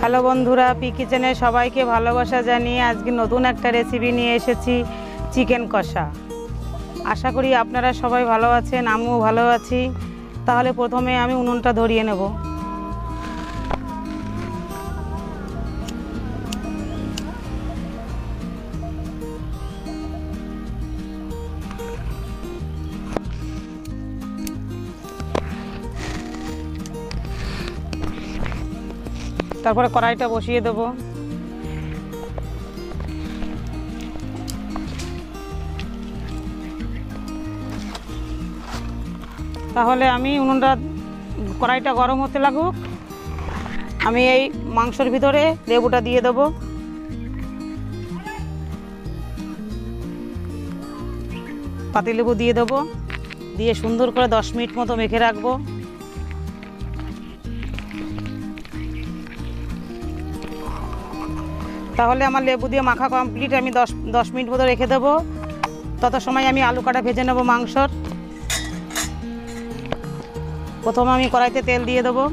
Hello বন্ধুরা, P কিচেনে সবাইকে ভালোবাসা জানিয়ে আজকে নতুন একটা রেসিপি নিয়ে এসেছি, চিকেন কষা। আশা করি আপনারা সবাই ভালো আছেন, আমিও ভালো আছি। তাহলে প্রথমে আমি উনুনটা ধরিয়ে নেব। তারপরে কড়াইটা বসিয়ে দেব। তাহলে আমি কড়াইটা গরম হতে লাগুক, আমি এই মাংসের ভিতরে লেবুটা দিয়ে দেব। পাতিলেবু দিয়ে দেব, দিয়ে সুন্দর করে 10 মিনিট মতো মেখে রাখবো। তাহলে আমার লেবু দিয়ে মাখা কমপ্লিট, আমি 10 মিনিট মতো রেখে দেবো। তত সময় আমি আলু কাটা ভেজে নেব মাংসর। প্রথমে আমি কড়াইতে তেল দিয়ে দেবো।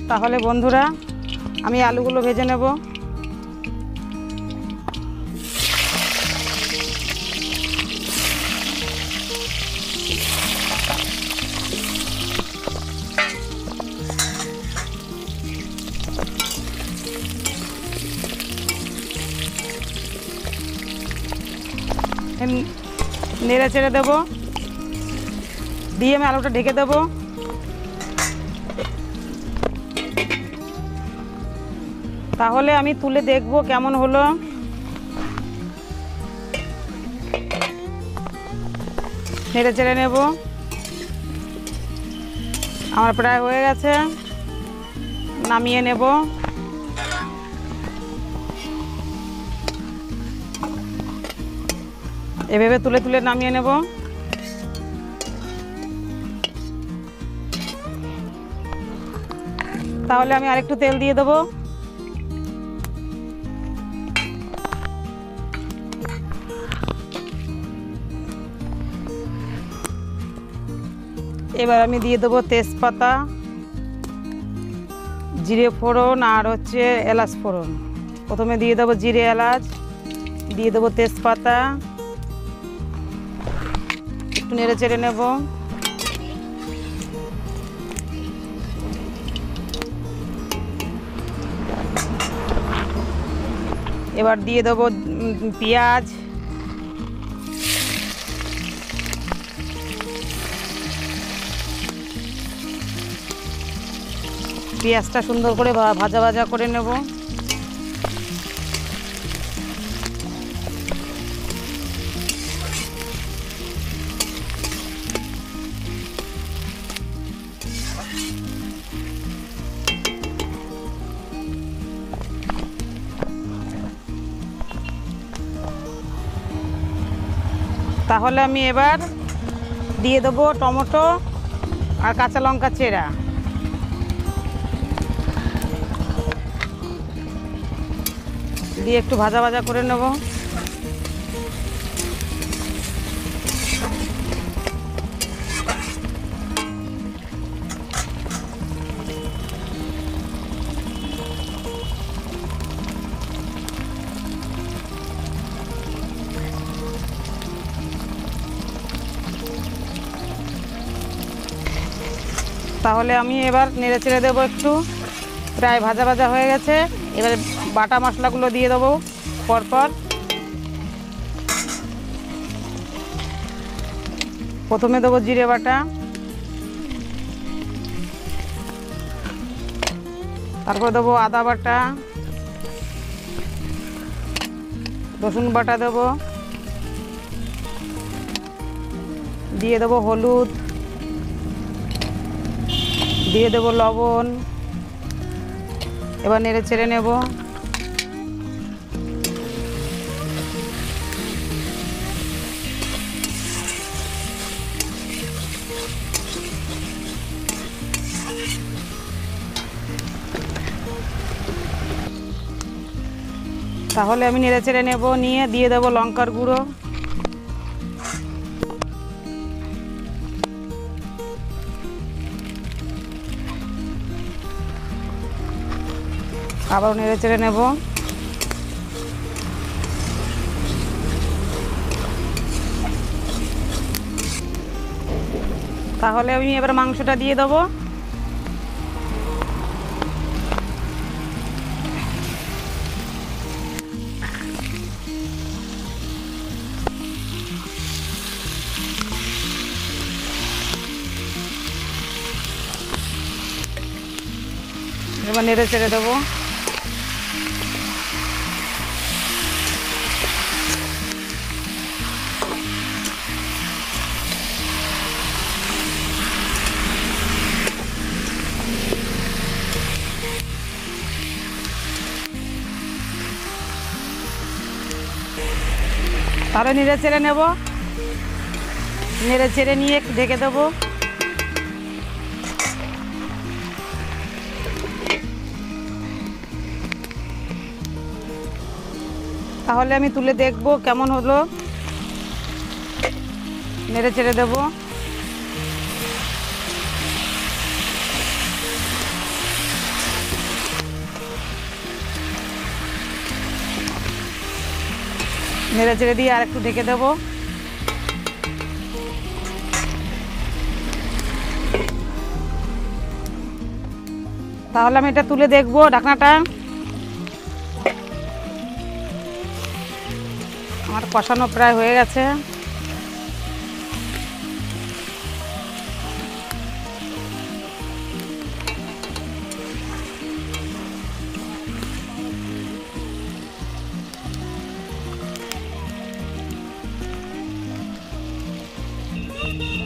তাহলে বন্ধুরা, আমি আলুগুলো ভেজে নেব। নেড়ে চেড়ে দেবো, দিয়ে আমি আলুটা ঢেকে দেবো। তাহলে আমি তুলে দেখব কেমন হলো। নেড়ে চেড়ে নেব। আমার প্রায় হয়ে গেছে, নামিয়ে নেব। এভাবে তুলে তুলে নামিয়ে নেব। তাহলে আমি আরেকটু তেল দিয়ে দেবো। এবার আমি দিয়ে দেবো তেজপাতা, জিরে ফোড়ন আর এলাচ ফোড়ন। প্রথমে দিয়ে দেবো জিরে এলাচ, দিয়ে দেবো তেজপাতা, একটু নেড়ে চেড়ে নেব। এবার দিয়ে দেবো পেঁয়াজ, পেঁয়াজটা সুন্দর করে ভাজা ভাজা করে নেব। তাহলে আমি এবার দিয়ে দেবো টমেটো আর কাঁচা লঙ্কা চেরা। দিয়ে একটু ভাজা ভাজা করে নেব। তাহলে আমি এবার নেড়ে চেড়ে দেবো একটু। প্রায় ভাজা ভাজা হয়ে গেছে। এবারে বাটা মশলাগুলো দিয়ে দেবো পরপর। প্রথমে দেবো জিরে বাটা, তারপর দেবো আদা বাটা, রসুন বাটা দেবো, দিয়ে দেবো হলুদ, দিয়ে দেবো লবণ। এবার নেড়ে চেড়ে নেব। তাহলে আমি নেড়ে চেড়ে নেব, নিয়ে দিয়ে দেবো লঙ্কার গুঁড়ো, আবার নেড়ে চেড়ে নেব। তাহলে আমি এবার মাংসটা দিয়ে দেবো। এবার নেড়ে চেড়ে দেবো। তাহলে নেড়ে চেড়ে নেব। নেড়ে চেড়ে নিয়ে একটু ঢেকে দেবো। তাহলে আমি তুলে দেখব কেমন হলো। নেড়ে চেড়ে দেব। নেড়ে চেড়ে দিয়ে আর একটু ঢেকে দেব। তাহলে আমি এটা তুলে দেখব ঢাকনাটা। আমার কষানো প্রায় হয়ে গেছে।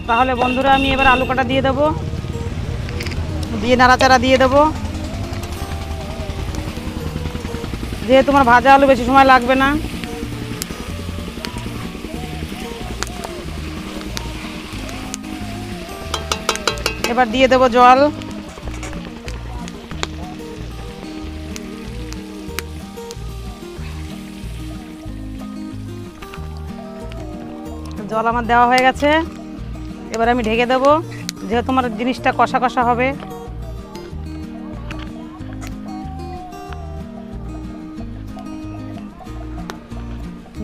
তাহলে বন্ধুরা আমি এবার আলু কাটা দিয়ে দেবো, দিয়ে নাড়াচাড়া দিয়ে দেবো। যেহেতু আমার ভাজা আলু বেশি সময় লাগবে না। এবার দিয়ে দেবো জল। জল আমার দেওয়া হয়ে গেছে। এবার আমি ঢেকে দেবো, যেহেতু আমার জিনিসটা কষা কষা হবে।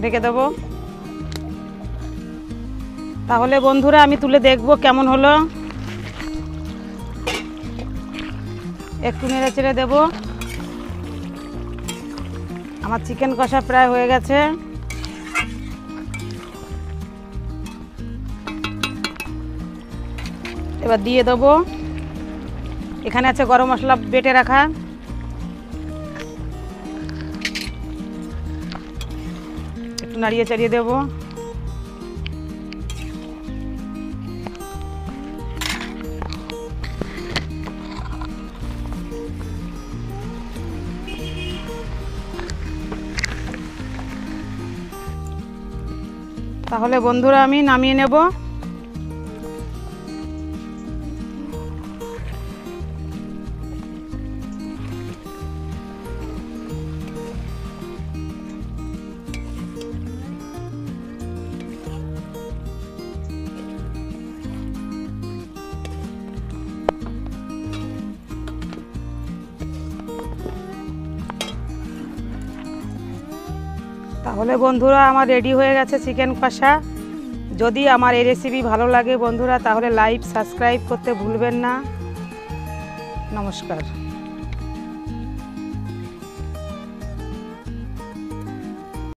ঢেকে দেবো। তাহলে বন্ধুরা আমি তুলে দেখব কেমন হলো। একটু নেড়ে চেড়ে দেবো। আমার চিকেন কষা প্রায় হয়ে গেছে। এবার দিয়ে দেবো, এখানে আছে গরম মশলা বেটে রাখা। একটু নাড়িয়ে চাড়িয়ে দেবো। তাহলে বন্ধুরা আমি নামিয়ে নেব। তাহলে বন্ধুরা আমার রেডি হয়ে গেছে চিকেন কষা। যদি আমার এই রেসিপি ভালো লাগে বন্ধুরা, তাহলে লাইক সাবস্ক্রাইব করতে ভুলবেন না। নমস্কার।